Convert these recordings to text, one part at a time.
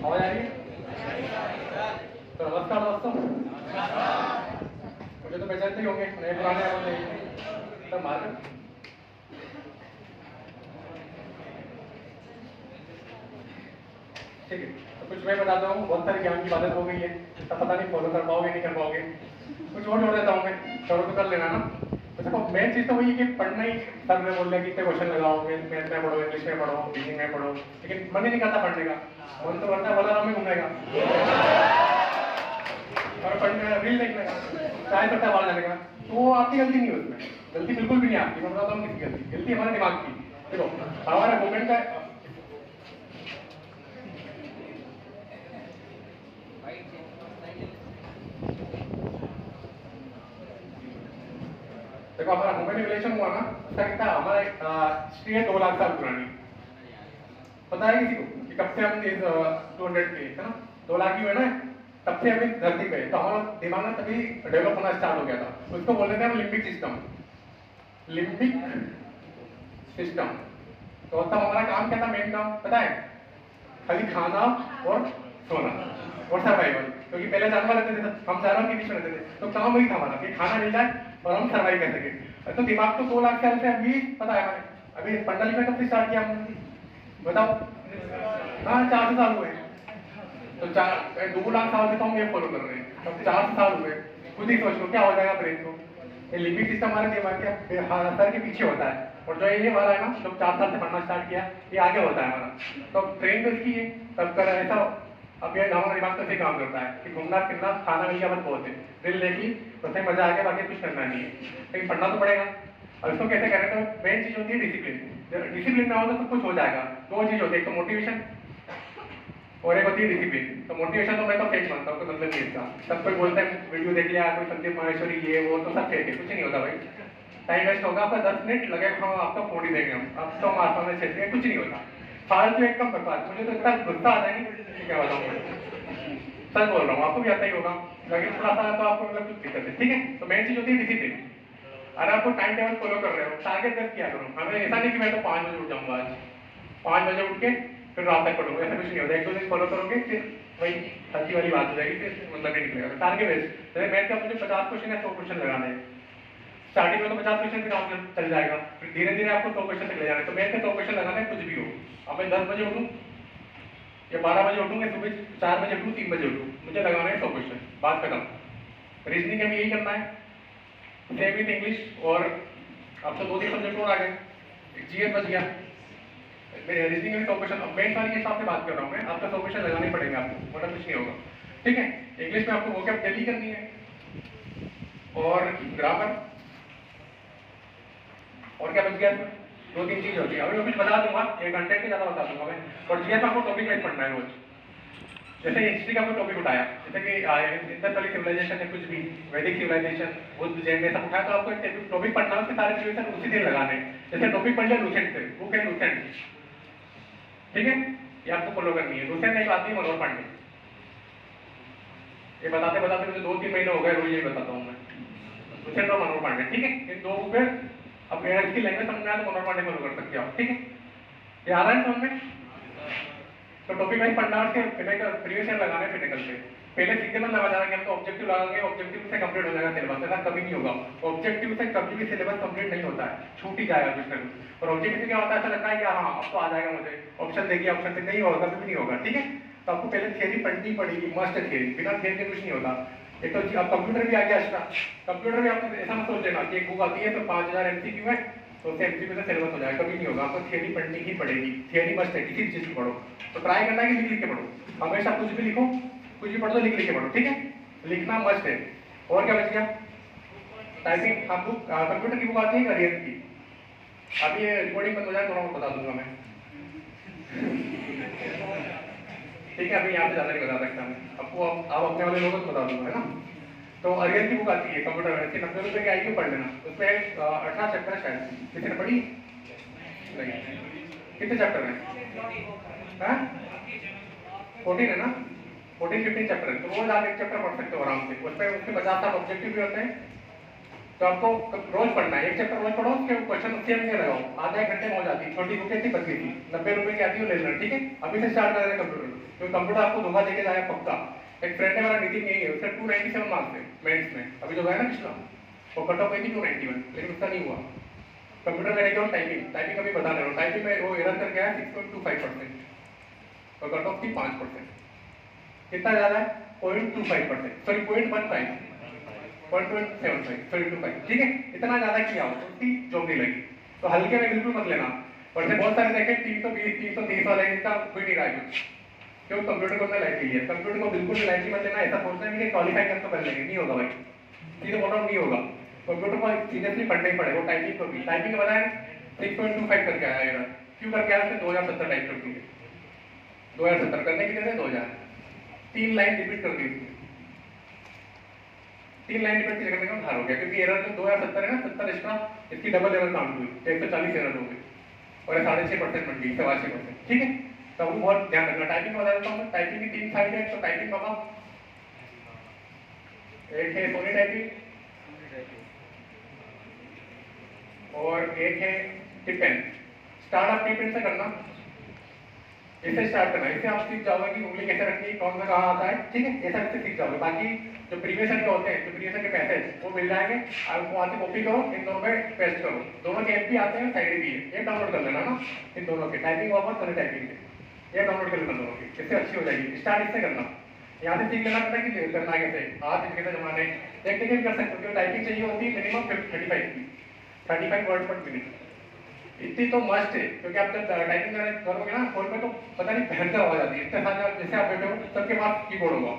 आवाज आ रही है? तो नमस्कार दोस्तों, मुझे तो पहचानते ही होंगे, नए पुराने सब मार्केट। ठीक है, तो कुछ मैं बताता हूँ। बहुत सारी ज्ञान की बातें हो गई है, तब पता नहीं फॉलो कर पाओगे नहीं कर पाओगे। कुछ और जोड़ देता हूँ मैं, करो तो कर लेना ना। तो देखो मेन चीज़ तो वही है कि पढ़ना ही। सर ने बोल दिया कि इतने क्वेश्चन लगाओ, मैथ में पढ़ो, इंग्लिश में पढ़ो, हिंदी में पढ़ो, लेकिन मन ही नहीं करता पढ़ने का। मन तो करता है बलराम में घूमने का और पढ़ने रील देखने का, चाय पत्ता बाहर जाने का। तो वो आपकी गलती नहीं है, उसमें गलती बिल्कुल भी नहीं आपकी। मैं बताता हूँ किसकी गलती, गलती हमारे दिमाग की। देखो हमारा मूवमेंट का देखो हमारा मूवमेंट रिलेशन हुआ ना, उसका कितना हमारा हिस्ट्री है 2 लाख साल पुरानी। पता है किसी को कि कब से हम इस 200 के है ना, 2 लाख ही हुए ना, तब से अभी धरती पे। तो हमारा दिमाग ना तभी डेवलप होना स्टार्ट हो गया था। उसको बोलते थे हम लिम्बिक सिस्टम। Limbic system. तो तब हमारा काम क्या था, मेन काम पता है? खाली खाना और सोना और सर्वाइवल। क्योंकि पहले जानवर रहते थे, हम जानवर के बीच में रहते थे, तो काम वही था हमारा कि खाना मिल जाए और हम सर्वाइव कर सके। तो दिमाग तो 2 लाख साल से अभी पता है हमें। अभी पंडाली में कब से स्टार्ट किया हमने, बताओ? हाँ 400 साल हुए। तो 2 लाख साल से तो हम ये फॉलो कर रहे हैं, अब 400 साल हुए। खुद ही सोच लो क्या हो जाएगा ब्रेन को। ये लिम्बिक सिस्टम हमारे दिमाग के सर के पीछे होता है, और जो ये हमारा है ना, जब 4 साल से पढ़ना स्टार्ट किया, ये आगे होता है हमारा। तो ट्रेन तो इसकी है, तब कर ऐसा। अब ये हमारा दिमाग कैसे काम करता है कि घूमना फिरना खाना मिल गया बस बहुत है, रील देखी तो सही मजा आ गया, बाकी कुछ करना नहीं है, लेकिन पढ़ना तो पड़ेगा। और इसको कैसे करें? तो मेन चीज होती है डिसिप्लिन। डिसिप्लिन में हो तो सब कुछ हो जाएगा। 2 चीज होती है, एक तो मोटिवेशन और एक होती है डिसिप्लिन। तो मोटिवेशन तो मैं तो फेक मानता हूँ, तो मतलब नहीं इसका। सब कोई बोलता है वीडियो देख लिया, कोई संदीप माहेश्वरी ये वो, तो सब फेक है, कुछ नहीं होता भाई। टाइम वेस्ट होगा आपका, 10 मिनट लगेगा, हम आपका फोन ही देंगे, हम अब तो आसमान में छेड़ते हैं, कुछ नहीं होता। फालतू एकदम बकवास। मुझे तो इतना गुस्सा आता है नहीं, क्या बताऊँ मैं, सच बोल रहा हूँ, आपको भी आता ही होगा, लेकिन थोड़ा सा तो आपको मतलब कुछ दिक्कत है। ठीक है, तो मेन चीज होती है डिसिप्लिन। अगर आपको टाइम टेबल फॉलो कर रहे हो, टारगेट सेट किया करो। हमें ऐसा नहीं कि मैं तो 5 बजे उठ जाऊंगा आज, 5 बजे उठ के फिर रात तक पढ़ूंगा, ऐसा कुछ नहीं होता। 1-2 दिन फॉलो करोगे फिर वही हल्की वाली बात हो जाएगी, फिर मतलब नहीं निकलेगा। टारगेट बेस्ड, जैसे मैथ का मुझे 50 क्वेश्चन या 100 क्वेश्चन लगाने हैं। स्टार्टिंग में तो 50 क्वेश्चन से काम चल जाएगा, फिर धीरे धीरे आपको 100 क्वेश्चन तक ले जाना है। तो मैथ के 100 क्वेश्चन लगाना है, कुछ भी हो। अब मैं 10 बजे उठूँ या 12 बजे उठूँ या सुबह 4 बजे उठूँ, 3 बजे उठूँ, मुझे लगाना है 100 क्वेश्चन, बात खत्म। रीजनिंग में भी यही करना है, सेम विथ इंग्लिश। और अब तो 2-3 सब्जेक्ट और आ गए, जीएस बच गया, रीजनिंग में 100 क्वेश्चन। अब मेन साल के हिसाब से बात कर रहा हूँ मैं, आपका 100 क्वेश्चन लगाने पड़ेंगे आपको, वरना कुछ नहीं होगा। ठीक है, इंग्लिश में आपको वोकैब डेली करनी है और ग्रामर, और क्या बच गया? 2-3 चीज होती है। अभी मैं कुछ बता दूंगा, ये कंटेंट के ज्यादा बता दूंगा मैं। और जीएस में आपको टॉपिक वाइज पढ़ना है रोज। जैसे हिस्ट्री का कोई टॉपिक उठाया, जैसे कि इंडस वैली सिविलाइजेशन है, कुछ भी वैदिक सिविलाइजेशन, बुद्ध जैन ये सब उठाया, तो आपको एक टॉपिक पढ़ना है, उसके सारे सिचुएशन उसी दिन लगाने। जैसे टॉपिक पढ़ लिया लूसेंट से, बुक है लूसेंट, ठीक है, ये आपको फॉलो करनी है। लूसेंट एक आती है मनोहर पांडे, ये बताते बताते मुझे 2-3 महीने हो गए, रोज ये बताता हूँ मैं, लूसेंट और मनोहर पांडे। ठीक है, इन 2 बुक है। अब इसकी लैंग्वेज समझ में आया तो मनोहर पांडे फॉलो कर सकते हो आप। ठीक है, ये आ रहा है समझ में? तो टॉपिक वाइज पढ़ना है, प्रीवियस ईयर लगाना है फिजिकल से। पहले सीधे मत लगा जाना कि हम तो ऑब्जेक्टिव लगाएंगे, ऑब्जेक्टिव से कंप्लीट हो जाएगा सिलेबस, ऐसा कभी नहीं होगा। ऑब्जेक्टिव से कभी भी सिलेबस कंप्लीट नहीं होता है, छूट ही जाएगा कुछ ना कुछ। और ऑब्जेक्टिव से क्या होता है, ऐसा लगता है कि हाँ अब तो आ जाएगा, मुझे ऑप्शन देखिए, ऑप्शन से नहीं होगा, कभी भी नहीं होगा। ठीक है, तो आपको पहले थियरी पढ़नी पड़ेगी, मस्ट थियरी, बिना थियरी के कुछ नहीं होता। एक तो अब कंप्यूटर भी आ गया एक्स्ट्रा, कंप्यूटर भी आपको ऐसा मत सोच लेना कि एक बुक आती है तो 5000 एमसीक्यू है तो उससे एमसीक्यू से सिलेबस हो जाएगा, कभी नहीं होगा। आपको थियरी पढ़नी ही पड़ेगी, थियरी मस्ट है, किसी भी चीज की पढ़ो। तो ट्राई करना है कि लिख लिख के पढ़ो, हमेशा कुछ भी लिखो, कुछ भी पढ़ो तो लिख लिख के पढ़ो। ठीक है, लिखना मस्ट है। और क्या बच गया? टाइपिंग। हाँ बुक, कंप्यूटर की बुक आती है करियर की। अभी ये रिकॉर्डिंग बंद हो जाए तो मैं बता दूंगा मैं। ठीक है, अभी यहाँ पे ज्यादा नहीं बता सकता मैं आपको, आप अपने वाले लोगों को बता दूंगा, है ना। तो अरियर की बुक आती है कंप्यूटर में, 90 रुपये की आएगी, पढ़ लेना। उसमें 18 चैप्टर शायद, किसी ने पढ़ी नहीं? कितने चैप्टर हैं? 14 है ना, 14-15 चैप्टर है। तो रोज आप एक चैप्टर पढ़ सकते हो आराम से। उसमें उसके 50-60 ऑब्जेक्टिव भी होते हैं तो आपको रोज पढ़ना है, एक चैप्टर रोज पढ़ो, उसके क्वेश्चन सेम नहीं लगाओ, आधा एक घंटे में हो जाती है। छोटी बुक थी पतली थी, 90 रुपए की आती है, ले लेना, ठीक है। अभी से स्टार्ट कर देना कंप्यूटर, क्योंकि कंप्यूटर आपको धोखा देके जाएगा पक्का। एक फ्रेंड है मेरा नितिन, यही है, उसका 297 मार्क्स है मेंस में, अभी जो गया ना पिछला, वो कट ऑफ गई थी 291, लेकिन उसका नहीं हुआ। कंप्यूटर में रह गया टाइपिंग अभी बता रहा हूँ, टाइपिंग में वो एरर कर गया 6.25% और कट ऑफ थी 5%। कितना ज्यादा है? 0.25%, सॉरी 0.15, 0.75, सॉरी 25, ठीक है। इतना ज्यादा किया हो तो उसकी जॉब नहीं लगी, तो हल्के में बिल्कुल मत लेना। और से बहुत सारे देखे 320 330 वाले, इनका कोई नहीं रहा है, क्यों? कंप्यूटर को लाइट लिया, कंप्यूटर को बिल्कुल लाइटली मत लेना। ऐसा सोचना है कि क्वालिफाई कर तो कर लेंगे, नहीं होगा भाई, सीधे बोल रहा हूँ, नहीं होगा। कंप्यूटर को सीरियसली पढ़ना ही पड़ेगा। टाइपिंग को भी, टाइपिंग का बताया 6.25 करके आया एरर, क्यों करके आया? 2070 टाइप कर दिए, 2070 करने की जगह 2000, 3 लाइन रिपीट कर दी, 3 लाइन रिपीट की जगह में हार हो गया, क्योंकि एरर जो 2070 है ना, 70 एक्स्ट्रा, इसकी डबल एरर काउंट हुई, 140 एरर हो गई और 6.5% बन गई, 6.25%, ठीक है। तो वो बहुत ध्यान रखना। टाइपिंग बता देता हूँ, टाइपिंग की 3 साइड है। तो टाइपिंग बाबा, एक है सोनी टाइपिंग और एक है टिप पेन। स्टार्ट आप टिप पेन से करना, इससे स्टार्ट करना, इससे आप सीख जाओगे कि उंगली कैसे रखनी है, कौन सा कहाँ आता है, ठीक है। ऐसा इससे सीख जाओगे। बाकी जो प्रीवियस ईयर के होते हैं, जो प्रीवियस ईयर के पैसेज वो मिल जाएंगे, आप वहाँ से कॉपी करो, इन दोनों में पेस्ट करो, दोनों के एप भी आते हैं, साइड भी है, ये डाउनलोड कर लेना ना, इन दोनों के टाइपिंग वापस करना, टाइपिंग से ये डाउनलोड कर लेना दोनों की, इससे अच्छी हो जाएगी। स्टार्ट इससे करना, यहाँ से सीख लेना पता है कि करना कैसे, हाथ इसके जमाने एक भी कर सकते हो, क्योंकि टाइपिंग चाहिए होती है मिनिमम 35 वर्ड पर मिनट, इतनी तो मस्ट है। क्योंकि आप जब टाइपिंग करोगे ना फोन में, तो पता नहीं भयंकर आवाज आती है, इतने सारे जैसे आप बैठे हो सबके पास कीबोर्ड होगा,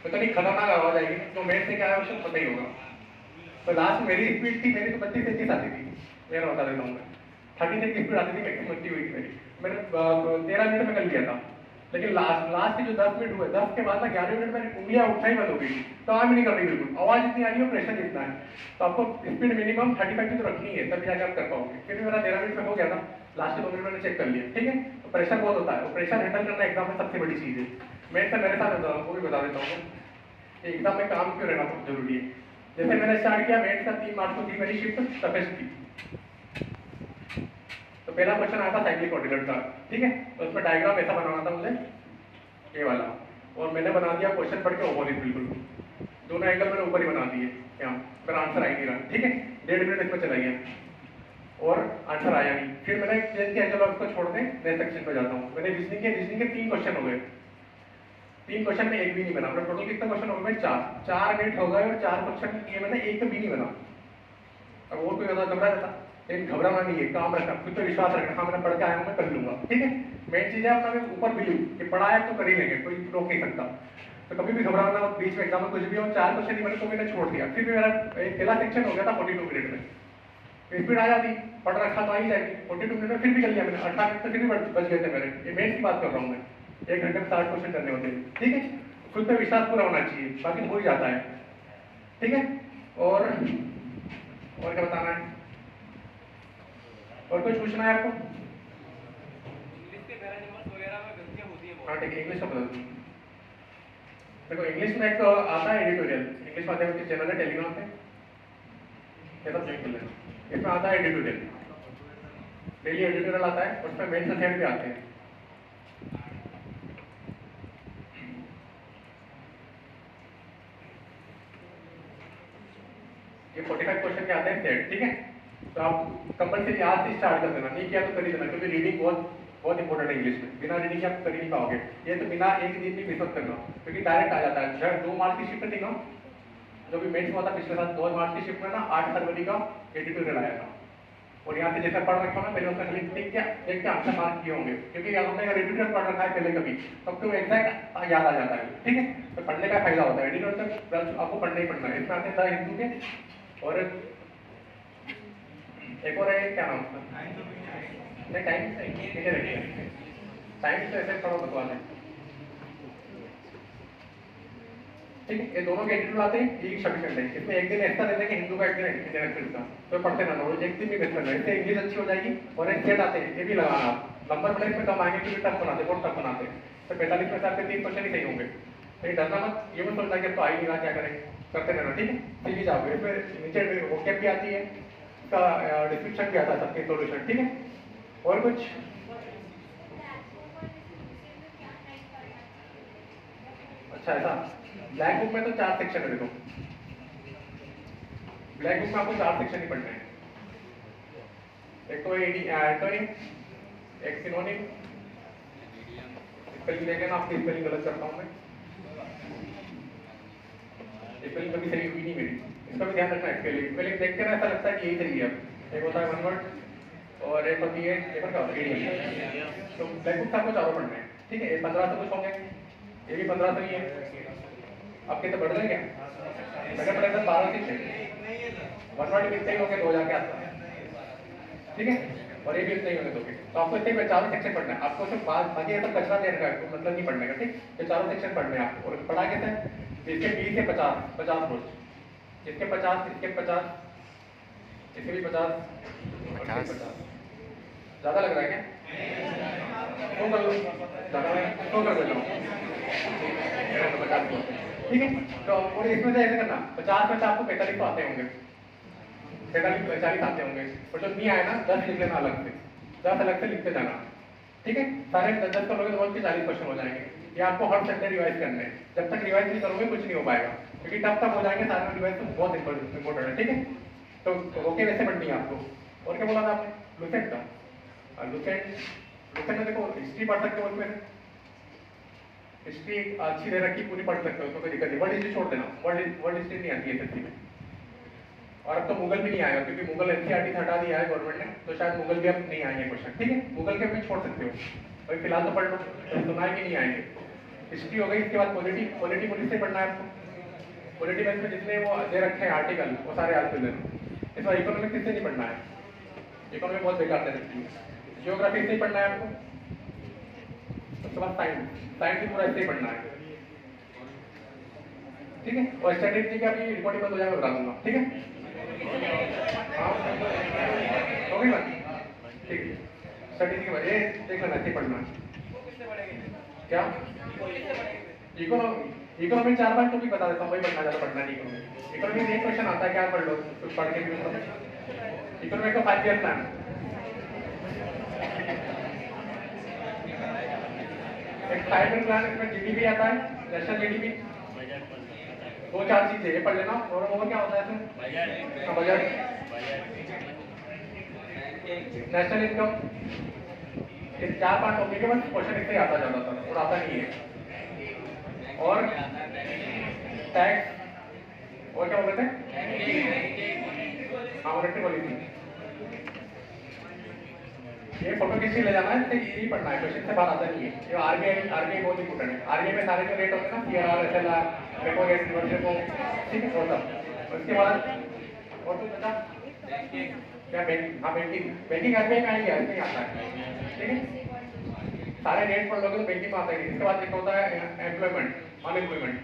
पता नहीं खतरनाक आवाज आएगी, जो मेरे से क्या है उसको पता ही होगा। तो लास्ट मेरी स्पीड थी, मेरी तो 32-33 आती थी, मेरा बता देता हूँ मैं, 36 की स्पीड आती थी, मैक्सिमम हुई थी मेरी, मैंने 13 मिनट में कर लिया था। लेकिन लास्ट के जो 10 मिनट हुए, 10 के बाद ना 11 मिनट में उंगलियां उठना ही बंद हो गई, काम ही नहीं कर रही बिल्कुल, आवाज इतनी आ रही है, प्रेशर इतना है। तो आपको स्पीड मिनिमम 35 की तो रखनी है, तभी जाके आप कर पाओगे। क्योंकि मेरा 13 मिनट में हो गया था, लास्ट के 2 मिनट मैंने चेक कर लिया, ठीक है। तो प्रेशर बहुत होता है, और प्रेशर हैंडल करना एग्जाम में सबसे बड़ी चीज है। मैं तो मेरे साथ होता हूँ, वो भी बता देता हूँ, एग्जाम में काम क्यों रहना बहुत जरूरी है। जैसे मैंने स्टार्ट किया, मेरे साथ 3 मार्च को थी मेरी शिफ्ट टफेस्ट की, तो पहला क्वेश्चन आया था साइक्लिक ऑर्डिनेट का, ठीक है। तो उसमें डायग्राम ऐसा बनाना था मुझे, ये वाला, और मैंने बना दिया क्वेश्चन पढ़ के ओपोजिट, बिल्कुल दोनों एंगल मैंने ऊपर ही बना दिए, यहाँ मेरा आंसर आ ही नहीं रहा, ठीक है। 1.5 मिनट इसमें चला गया और आंसर आया नहीं। फिर मैंने चेंज किया, चलो इसको छोड़ दें, नेक्स्ट सेक्शन पे जाता हूँ। मैंने रीजनिंग के 3 क्वेश्चन हो गए, 3 क्वेश्चन में एक भी नहीं बना, मतलब टोटल कितना क्वेश्चन हो गए? 4 मिनट हो गए और 4 क्वेश्चन किए मैंने, एक भी नहीं बना। अब और कोई ज्यादा घबरा जाता, लेकिन घबराना नहीं है, काम रखना, खुद पे विश्वास रखना, हाँ मैंने पढ़ के आया हूँ, मैं कर लूंगा, ठीक है। मेन चीज है अपना ऊपर बिलीव कि पढ़ा है तो कर ही लेंगे, कोई रोक नहीं सकता। तो कभी भी घबराना, बीच में एग्जाम में कुछ भी हो, 4 क्वेश्चन ही मैंने तो मैंने छोड़ दिया। फिर भी मेरा पहला सेक्शन हो गया था 42 मिनट में, स्पीड आ जाती, पढ़ रखा तो आ ही जाएगी, 42 मिनट में फिर भी कर लिया मैंने, 18 मिनट फिर भी बच गए थे मेरे। ये मेन की बात कर रहा हूँ मैं, 1 घंटे में 60 क्वेश्चन करने होते हैं, ठीक है। खुद पे विश्वास पूरा होना चाहिए, बाकी हो ही जाता है, ठीक है। और क्या बताना है, और कुछ पूछना है आपको? हाँ ठीक है, इंग्लिश का बता दूँ। देखो इंग्लिश में एक आता है एडिटोरियल, इंग्लिश माध्यम के चैनल है टेलीग्राम पे, ये सब ज्वाइन कर लेना। इसमें आता है एडिटोरियल, डेली एडिटोरियल आता है, उसमें मेन सब्जेक्ट भी आते हैं। ये 45 क्वेश्चन के आते हैं सेट, ठीक है। तो आप कंपलसरी आज से स्टार्ट कर देना, नहीं किया तो कर ही देना, क्योंकि रीडिंग बहुत इंपॉर्टेंट है इंग्लिश में। बिना रीडिंग के आप कर ही नहीं पाओगे, ये तो बिना एक दिन भी मिस मत करना, क्योंकि डायरेक्ट आ जाता है। 2 मार्च की शिफ्ट थी ना, जो भी मेंस हुआ था पिछले साल 2 मार्च की शिफ्ट में ना, 8 फरवरी का एडिटोरियल आया था। और यहाँ से जैसे पढ़ रखा ना, मैंने उसका खाली देख के आंसर मार्क किए होंगे, क्योंकि हमने अगर एडिटोरियल पढ़ रखा है पहले कभी, तब तो एग्जैक्ट याद आ जाता है, ठीक है। तो पढ़ने का फायदा होता है, एडिटोरियल तक आपको पढ़ना ही पढ़ना है। इसमें आते हैं द हिंदू के, और एक और है, क्या नाम उसका, टाइम्स तो ऐसे पढ़ो बकवास है, ठीक है। ये दोनों के एडिटोरियल आते हैं, ये सफिशिएंट है। इसमें एक दिन ऐसा दे देंगे हिंदू का, एक दिन इंडियन एक्सप्रेस का, तो पढ़ते रहना रोज, एक दिन भी मिस करना, इससे इंग्लिश अच्छी हो जाएगी। और एक सेट आते हैं, ये भी लगाना, नंबर प्लेट में कम आएंगे क्योंकि टफ बनाते, बहुत टफ बनाते हैं। तो 45 में से आपके 3 क्वेश्चन ही सही होंगे, लेकिन डरना मत, ये मत सोचना कि अब तो आ ही नहीं रहा, क्या करें। करते रहना, ठीक है, सीखी जाओगे। फिर नीचे वोकेब भी आती है, इसका डिस्क्रिप्शन भी आता है सबके सॉल्यूशन, ठीक है। और कुछ? अच्छा ऐसा, ब्लैक बुक में तो 4 सेक्शन है देखो, ब्लैक बुक में आपको 4 सेक्शन ही पढ़ने हैं। एक तो एंटोनिम, एक सिनोनिम, स्पेलिंग देखें ना, आपकी स्पेलिंग गलत करता हूँ मैं, स्पेलिंग कभी सही हुई नहीं मेरी, इसका भी ध्यान रखना है। स्पेलिंग देख के ना ऐसा लगता है कि यही सही है। एक होता है वन वर्ड और एक होती है पेपर का होता है इडियम। तो ब्लैक बुक आपको चारों पढ़ने हैं, ठीक है। 15 से कुछ होंगे, ये भी 15 से ही है। आपके तो बढ़ गए क्या? मैंने पढ़े थे 12 से 6, वन वर्ड भी इतने ही होंगे, 2 जाके आता है, ठीक है। और ये भी इतने ही होंगे 2 के। तो आपको इतने में 4 सेक्शन पढ़ना है, आपको सिर्फ बाकी ऐसा कचरा नहीं रखा है, मतलब नहीं पढ़ने का, ठीक। ये 4 सेक्शन पढ़ने हैं आपको। और पढ़ा कैसे? इसके 20 से 50 रोज, इसके 50, इसके 50, इसके भी 50, 50। ज़्यादा लग रहा है क्या? तो कर लो, ज़्यादा है तो कर देता हूँ, ठीक है। तो और इसमें से ऐसे करना, 50 में से आपको 45 तो आते होंगे, 45-40 आते होंगे, और जो नहीं आए ना 10 लिख लेना अलग से, 10 अलग से लिखते जाना, ठीक है। सारे 10 करोगे तो बहुत 40 क्वेश्चन हो जाएंगे। ये आपको हर संडे रिवाइज करने हैं, जब तक रिवाइज नहीं करोगे कुछ नहीं हो पाएगा, क्योंकि टफ हो जाएंगे सारे रिवाइज, तो बहुत इंपॉर्टेंट है, ठीक है। तो ओके वैसे पढ़नी है आपको। और क्या बोला था आपने? लुसेंट का, लुसेंट में देखो हिस्ट्री पढ़ सकते हो, उसमें हिस्ट्री अच्छी दे रखी पूरी पढ़ सकते हो, उसमें कोई दिक्कत नहीं। वर्ल्ड हिस्ट्री छोड़ देना, वर्ल्ड हिस्ट्री नहीं आती है एसएससी में। और अब तो मुगल भी नहीं आएगा, क्योंकि मुगल एनसीईआरटी से हटा दिया है गवर्नमेंट ने, तो शायद मुगल भी अब नहीं आएंगे क्वेश्चन, ठीक है। मुगल के भी छोड़ सकते हो भाई, फिलहाल तो पढ़ लो, सुना है कि नहीं आएंगे। हिस्ट्री हो गई, इसके बाद पॉलिटी पुलिस से पढ़ना है आपको। पॉलिटी में जितने वो दे रखे हैं आर्टिकल, वो सारे याद कर लेना। इस बार इकोनॉमिक किससे नहीं पढ़ना है, इकोनॉमी बहुत बेकार दे रखी है। जियोग्राफी से ही पढ़ना है आपको। उसके बाद साइंस भी पूरा इससे ही पढ़ना है, ठीक है। और स्टैटिस्टिक्स का भी रिपोर्टिंग बंद हो जाएगा, बता दूंगा, ठीक है। हाँ हो गई बात, ठीक है। स्टैटिस्टिक्स के बाद ये देख लेना, ऐसे पढ़ना है। क्या इकोनॉमी 4-5 टॉपिक बता देता हूँ, वही पढ़ना, ज़्यादा पढ़ना नहीं। इकोनॉमी में एक क्वेश्चन आता है, क्या पढ़ लो, कुछ पढ़ के भी इकोनॉमी का 5 ईयर प्लान, एक 5 ईयर प्लान, इसमें जीडीपी आता है, नेशनल जीडीपी, 2-4 चीजें ये पढ़ लेना। और क्या होता है इसमें? बजट, नेशनल इनकम, ये 4-5 टॉपिक के बाद क्वेश्चन इससे आता जाता था, और आता नहीं है। और टैक्स, और क्या बोलते हैं? हाँ, मॉनेटरी पॉलिसी, ये फोटो खींच के ले जाना है, इससे यही पढ़ना है, क्वेश्चन से बाहर आता नहीं है। ये आरबीआई बहुत इंपॉर्टेंट है। आरबीआई में सारे जो रेट होते हैं ना, CRR, SLR, repo rate, reverse repo, ठीक है, वो सब। उसके बाद और कुछ बता क्या? बैंकिंग, हाँ बैंकिंग आरबीआई में आएंगे, ऐसे ही आता है, ठीक है। सारे रेट पढ़ लोगे तो बैंकिंग में आता है। इसके बाद एक होता है एम्प्लॉयमेंट, अनएम्प्लॉयमेंट,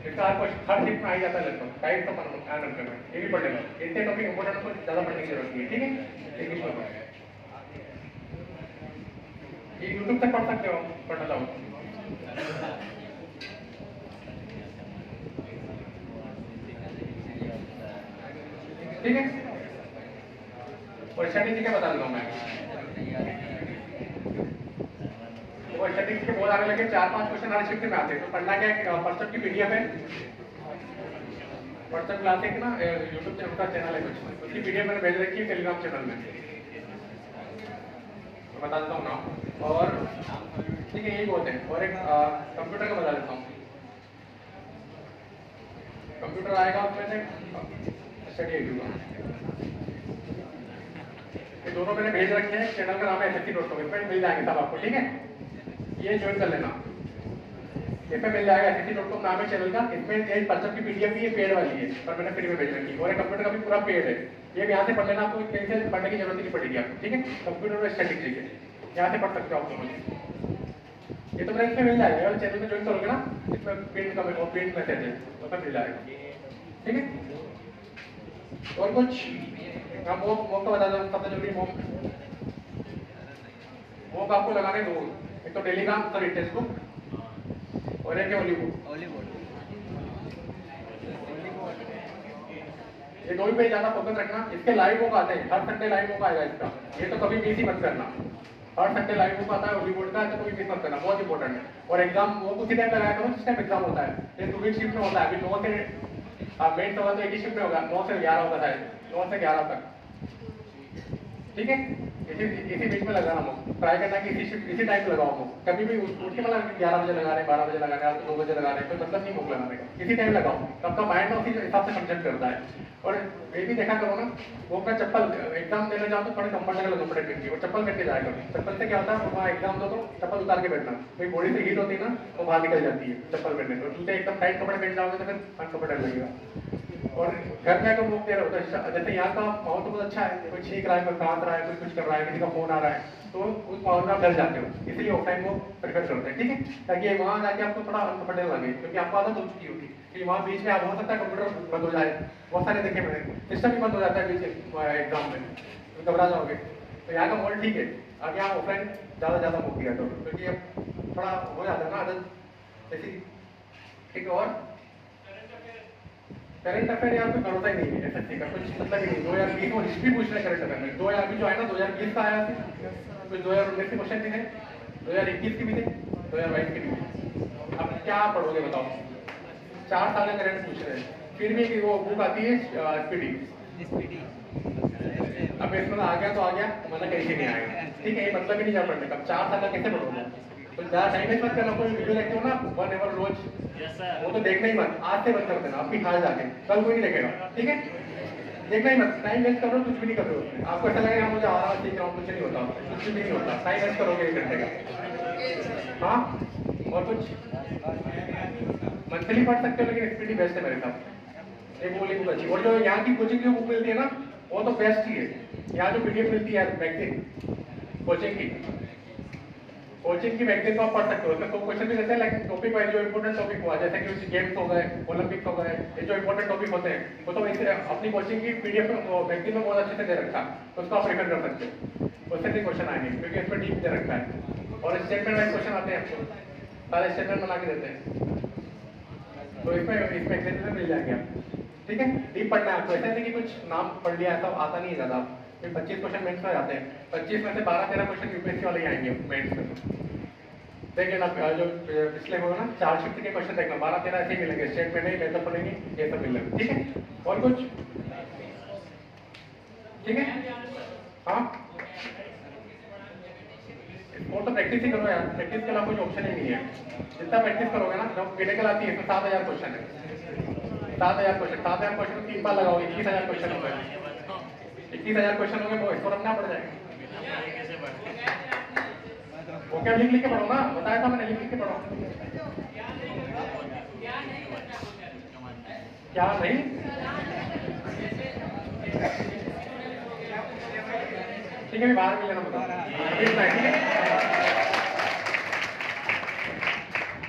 इसका हर शिफ्ट में आ जाता है लगभग, टाइप्स ऑफ अनएम्प्लॉयमेंट, ये भी पढ़ लेना। इससे टॉपिक इंपॉर्टेंट को ज़्यादा पढ़ने की जरूरत नहीं है, ठीक है। इंग्लिश में पढ़, ये यूट्यूब तक पढ़ सकते हो, पढ़ना चाहो, ठीक है। और स्टैटिस्टिक्स क्या बता दूंगा मैं, और स्टैटिस्टिक्स के बहुत आगे लगे, 4-5 क्वेश्चन हर शिफ्ट में आते हैं। तो पढ़ना क्या है, पर्सप की पीडीएफ है, पर्सप क्लासिक ना यूट्यूब चैनल का चैनल है कुछ, उसकी पीडीएफ मैंने भेज रखी है टेलीग्राम चैनल में, तो बता देता हूँ ना। और ठीक है, यही बहुत है। और एक कंप्यूटर का बता देता हूँ, कंप्यूटर आएगा उसमें से स्टडी एडूगा, ये दोनों मैंने भेज रखे हैं। चैनल का नाम है SSC.com, इसमें मिल जाएंगे सब आपको, ठीक है। ये ज्वाइन कर लेना, इसमें मिल जाएगा। SSC.com नाम है चैनल का। इसमें एक पर्सप की पीडीएफ भी ये पेड वाली है, पर मैंने फ्री में भेज रखी है। और एक कंप्यूटर का भी पूरा पेड है, ये भी यहाँ से पढ़ लेना, आपको कहीं से पढ़ने की जरूरत नहीं पड़ेगी आपको, ठीक है। कंप्यूटर में स्टैटिस्टिक्स है, यहाँ से पढ़ सकते हो आप दोनों। ये तो मेरा इसमें मिल जाएगा, और चैनल में ज्वाइन करोगे ना, इसमें प्रिंट का प्रिंट मैसेज है, तो मिल जाएगा, ठीक है। और कुछ मैं मोक का बता दूँ, सबसे जरूरी मोक आपको लगाने दो, एक तो टेलीग्राम सॉरी टेक्स्ट बुक, और एक है ओली बुक। ये दो ही पे ज्यादा फोकस रखना। इसके लाइव बुक आते हैं, हर संडे लाइव बुक आएगा इसका, ये तो कभी मिस ही मत करना। हर संडे लाइव बुक आता है हॉलीवुड का, तो कभी मिस मत करना, बहुत इंपॉर्टेंट है। और एग्जाम वो उसी टाइम लगाया करो जिस टाइम एग्जाम होता है। ये 2 वीक शिफ्ट में होता है, अभी 9 से मेन तो एक ही शिफ्ट में होगा, 9 से 11 होता है, 9 से 11 तक, ठीक है। इसी बीच में लगाना हो, ट्राई करना कि इसी टाइम पे लगाओ। कभी भी उठ के मतलब 11 बजे लगा रहे हैं, 12 बजे लगा रहे हैं, 2 बजे लगा रहे हैं, कोई मतलब नहीं बुक लगाने का, इसी टाइम लगाओ। तो आपका माइंड ना उसी हिसाब से फंक्शन करता है। और ये भी देखा करो ना, वो अपना चप्पल एग्जाम देने जाओ तो थोड़े कंफर्टेबल कपड़े पहन और चप्पल करके जाया करो। चप्पल से क्या होता है, वहाँ एग्जाम दो तो चप्पल उतार के बैठना, कोई बॉडी से हीट होती है ना, वो बाहर निकल जाती है चप्पल पहनने से। जूते एकदम टाइट कपड़े पहन जाओगे तो फिर अनकंफर्टेबल लगेगा। और घर में अगर बुक दे रहे हो तो जैसे यहाँ का माहौल तो बहुत अच्छा है, कोई छींक रहा है, कोई कांप रहा है, कोई कुछ कर रहा है, किसी का फोन आ रहा है, तो उस माहौल में आप डर जाते हो, इसलिए ऑफलाइन वो प्रेफर करते हैं, ठीक है। ताकि वहाँ जाके आपको थोड़ा अनकंफर्टेबल लगे, क्योंकि आपको आदत हो चुकी होगी कि वहाँ बीच में आप हो सकता है कंप्यूटर बंद हो जाए, बहुत सारे देखे मैंने, सिस्टम भी बंद हो जाता है बीच एग्जाम में, तो घबरा जाओगे। तो यहाँ का माहौल ठीक है, अब यहाँ ऑफलाइन ज़्यादा बुक दिया करो, क्योंकि अब थोड़ा हो जाता है ना आदत ऐसी, ठीक है। और करंट अफेयर यार कोई भरोसा ही नहीं है एसएससी का, कुछ मतलब ही नहीं। 2020 में हिस्ट्री पूछ रहे करंट अफेयर में, 2000 जो है ना 2020 का आया था, कुछ 2019 के क्वेश्चन भी थे, 2021 के भी थे, 2022 के भी थे। अब क्या पढ़ोगे बताओ, 4 साल का करंट पूछ रहे हैं, फिर भी वो बुक आती है स्पीडी। अब इसमें आ गया तो आ गया, मतलब कैसे नहीं आएगा, ठीक है। ये मतलब ही नहीं जा पढ़ने का, 4 साल का कैसे पढ़ोगे। तो ज़्यादा टाइम वेस्ट मत करना, कोई वीडियो देखते हो ना 1 आवर रोज, वो तो देखना ही मत, आज से बंद कर देना, आपकी खा जाके, कल कोई नहीं देखेगा, ठीक है। देखना ही मत, टाइम वेस्ट करो, कुछ भी नहीं कर रहे हो उसमें। आपको ऐसा लगेगा मुझे आ रहा है, सीख रहा हूँ, कुछ नहीं होता, कुछ भी नहीं होता, टाइम वेस्ट करोगे 1 घंटे का। हाँ, और कुछ मंथली पढ़ सकते हो, लेकिन स्पीडी बेस्ट है मेरे हिसाब से, ये बोली बुक अच्छी। और जो यहाँ की कोचिंग की बुक मिलती है ना, वो तो बेस्ट ही है। यहाँ जो पीडीएफ मिलती है मैगजीन कोचिंग की मैगजीन को आप पढ़ सकते हो, उसमें 100 क्वेश्चन भी रहते हैं, लेकिन टॉपिक वाइज जो इंपॉर्टेंट टॉपिक हुआ, जैसे कि गेम्स हो गए, ओलंपिक्स हो गए, ये जो इंपॉर्टेंट टॉपिक होते हैं, वो तो वैसे अपनी कोचिंग की पीडीएफ में मैगजीन में बहुत अच्छे से दे रखा है, तो उसको आप रेफर कर सकते हो, उससे भी क्वेश्चन आएंगे, क्योंकि इसमें डीप दे रखा है। और स्टेटमेंट वाइज क्वेश्चन आते हैं, आपको सारे स्टेटमेंट बना के देते हैं, तो इसमें मैगजीन में मिल जाएंगे आप, ठीक है। डीप पढ़ना है आपको, ऐसा नहीं कि कुछ नाम पढ़ लिया ऐसा आता नहीं है ज़्यादा। फिर 25 क्वेश्चन मेंस में आते हैं, 25 में से 12-13 क्वेश्चन यूपीएससी वाले ही आएंगे मेंस में। देखिए ना, जो पिछले होगा ना 4 शिफ्ट के क्वेश्चन देखना, 12-13 ऐसे ही मिलेंगे, स्टेटमेंट नहीं, मेथड पढ़ेंगे, ये सब मिलेंगे, ठीक है। और कुछ, ठीक है। हाँ, और तो प्रैक्टिस ही करो यार, प्रैक्टिस के अलावा कोई ऑप्शन ही नहीं है। जितना प्रैक्टिस करोगे ना, जब मेडिकल आती है इसमें 7000 क्वेश्चन है, 7000 क्वेश्चन 3 बार लगाओगे, 21,000 क्वेश्चन हो गए, 21,000 क्वेश्चन हो गए, वो इसको रखना पड़ जाएगा। वो क्या लिख के पढ़ो ना, बताया था मैंने, लिख के पढ़ो। क्या नहीं, ठीक है, बाहर मिल लेना, बताओ, ठीक है।